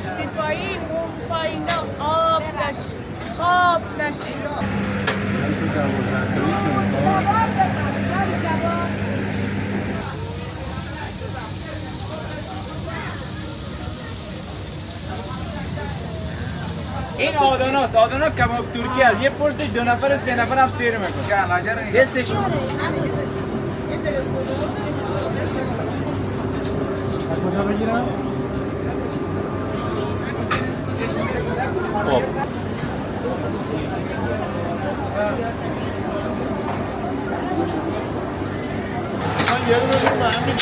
رفتی پایین اون پایینا آب نشی خواب نشی. این آداناست. آدانا کباب ترکی است. یه فرسش 2 نفر 3 نفر هم سیر میکنه. دستش کجا بگیرم؟ خب من یه رو بگیرم همین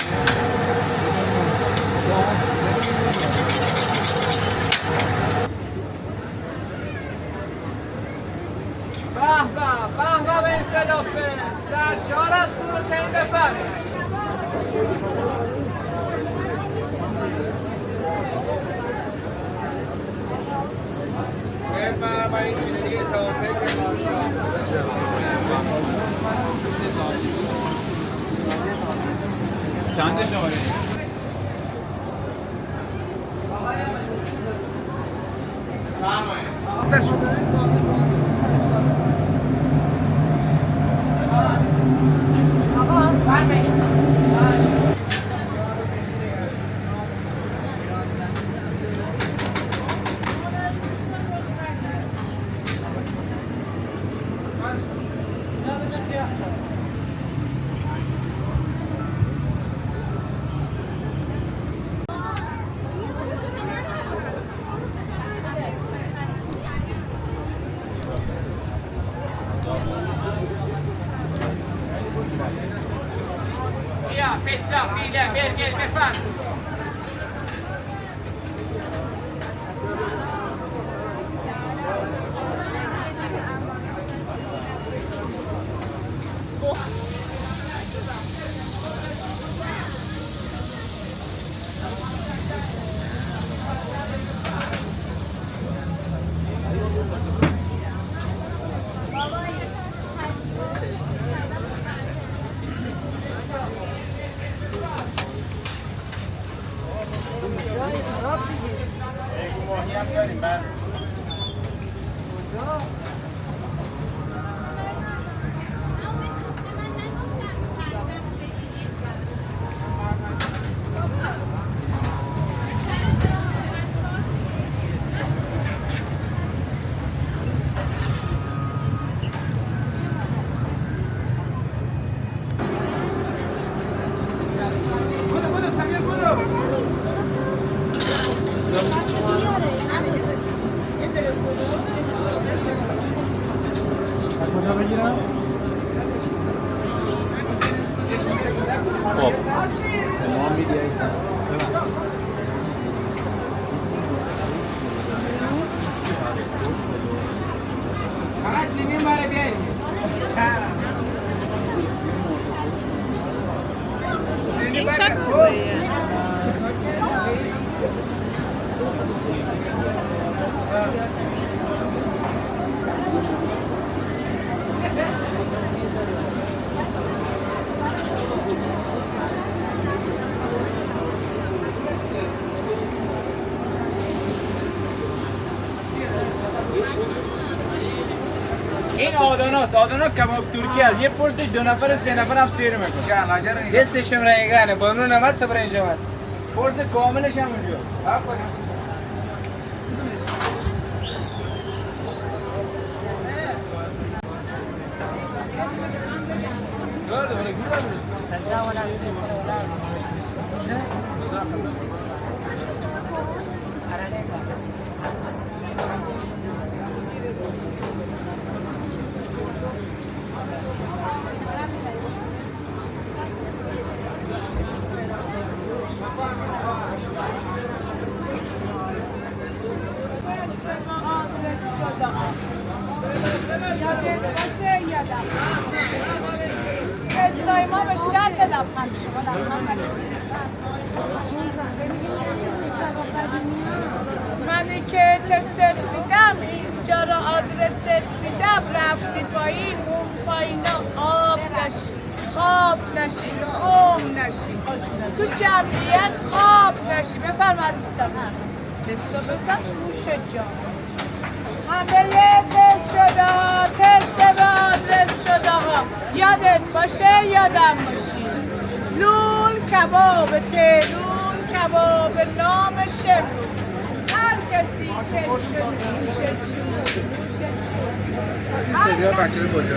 به به انقلافه سرشار از پروتئین بفرمایید. بفرمایید شیرینی تازه که چند شماره؟ بیا پیتزا پیله برگر بفرم. کجا بگیرم؟ خب شما میدید فقط سیمین برای بیایید. این چه کوزه‌ایه؟ این آداناست. آدانا کباب ترکی است. یه فرسش 2 نفر 3 نفر هم سیر میکنه. دستش هم رایگانه. بانون هم هست برای اینجا هست. فرس کاملش هم اونجا. ما به شرط لبخند شما لبخند منی که تست میدم اینجا را آدرست میدم رفتی پایین اون پایینا آب نشی خواب نشی گم نشی تو جمعیت خواب نشی. بفرما عزیزم تستو بزن گوش جان همه تست شده ها تست به آدرس شده ها یادت باشه یادم باشی لول کباب تهرون کباب نام شمرون هر کسی تست شده گوش جون گوش جون سریال بچه رو کجا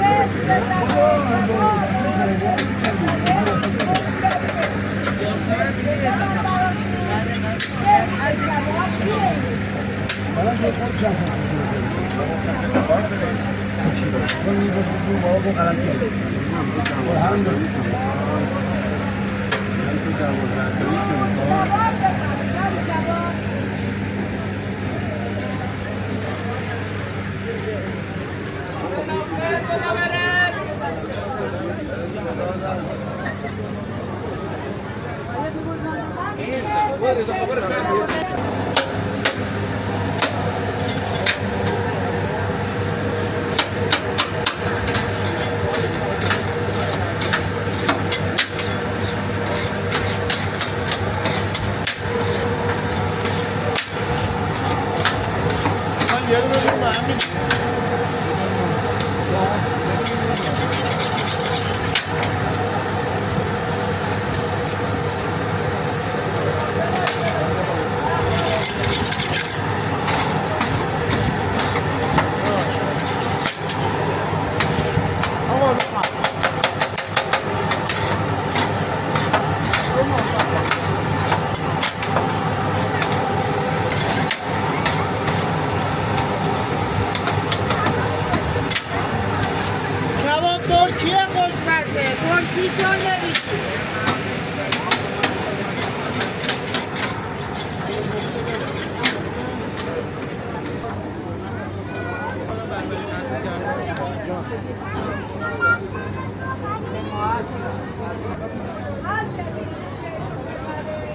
کباب ترکیه خوشمزه پرسیشو نمیدی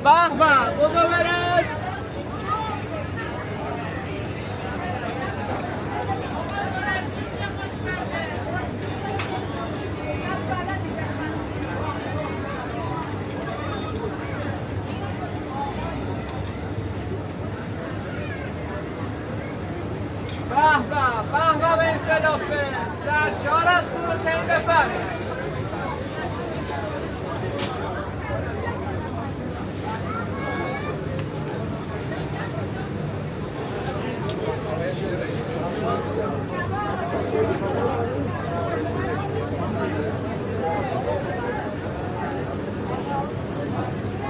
به به بزا برس به انقلافه سرشار از پروتئین بفرمایید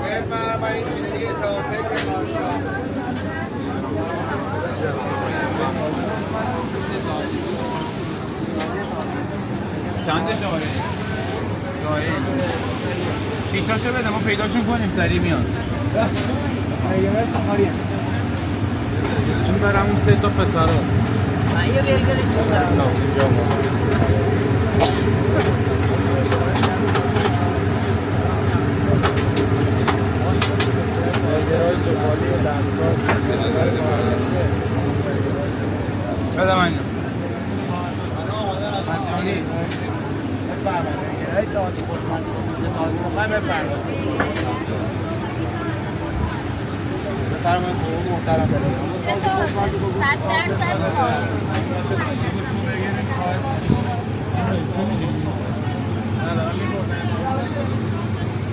بفرمایید شیرینی تازه کرمانشاه چنده شماره؟ شماره پیشاشو بده ما پیداشون کنیم سریع میان این برای اون سه تا پسرا یه برگرش بده من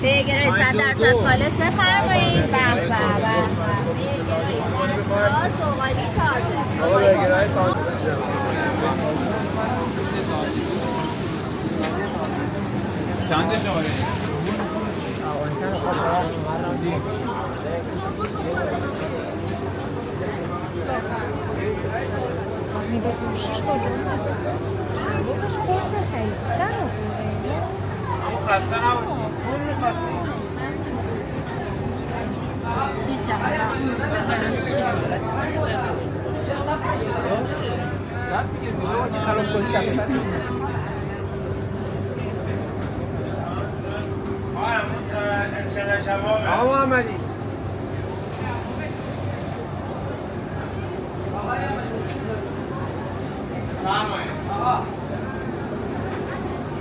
بیگره 100% خالص بفرمایید. به سوغالی تازه. چنده شماره؟ می‌بفروشیش کجا؟ باباش باز نخریستن اما خسته نباشی پول می‌خواستی چی جهنم آقا محمدی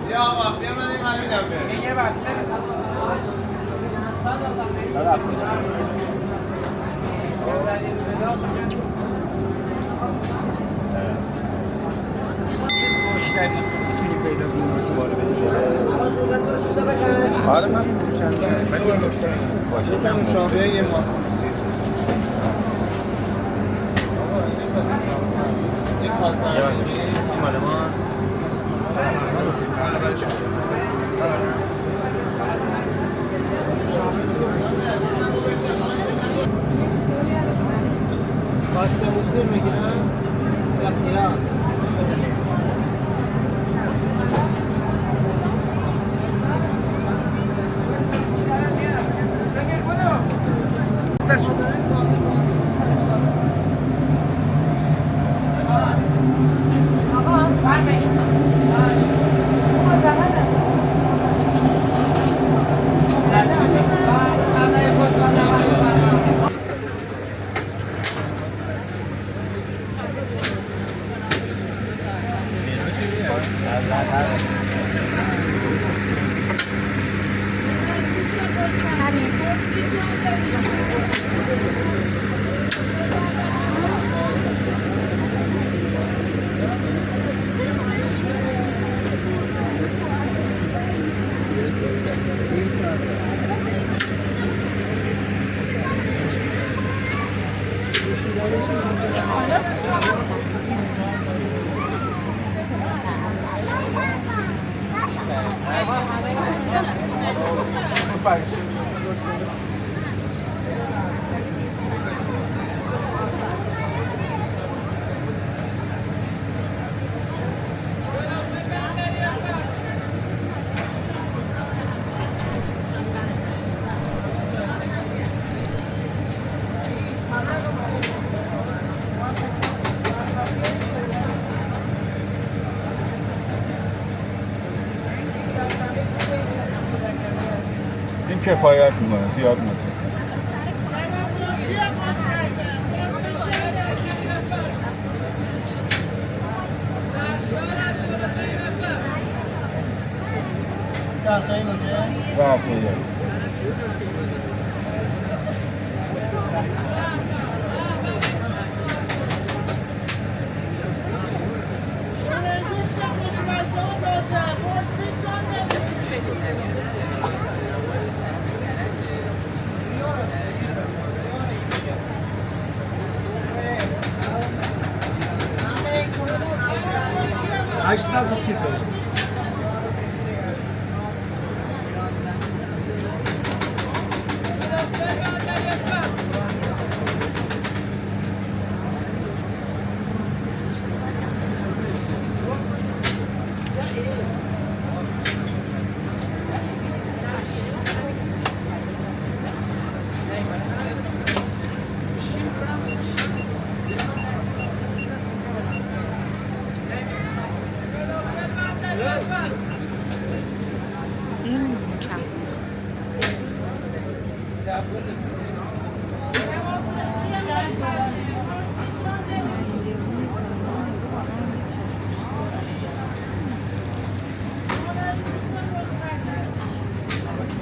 بیا آقا بیا من این میدم این یه بسته آره من فروشنده باشه من مشابه یه ماسوسی این کاسه این مال ما کاسه موسی میگیرم یا خیار این کفایت میکنه زیاد نشه بله هشتصد و سی تا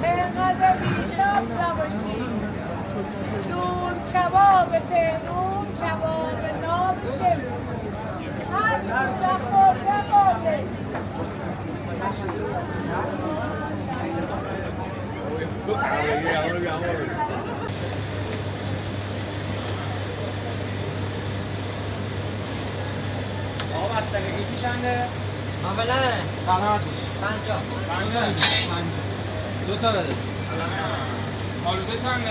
اینقدر بی‌ناز نباشی دور کباب تهرون کباب ناب شمرون هر چیز خورده خورده آقا بستگی پیشنده؟ اولا سلامتش 50 دو تا بده آلوده چنده؟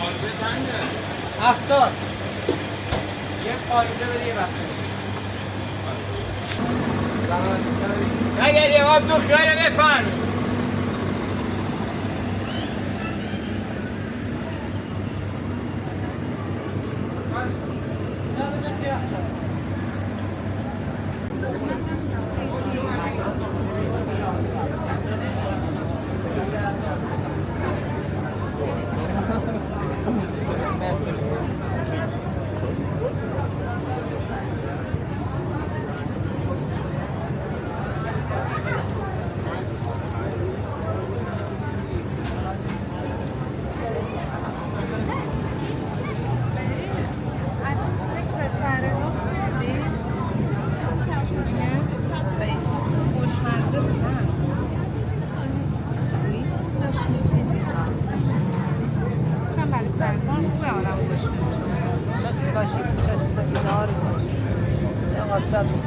آلوده چنده؟ 70 یه آلوده بده یه بستگی اگر یه آب دو خیاره بفرم 500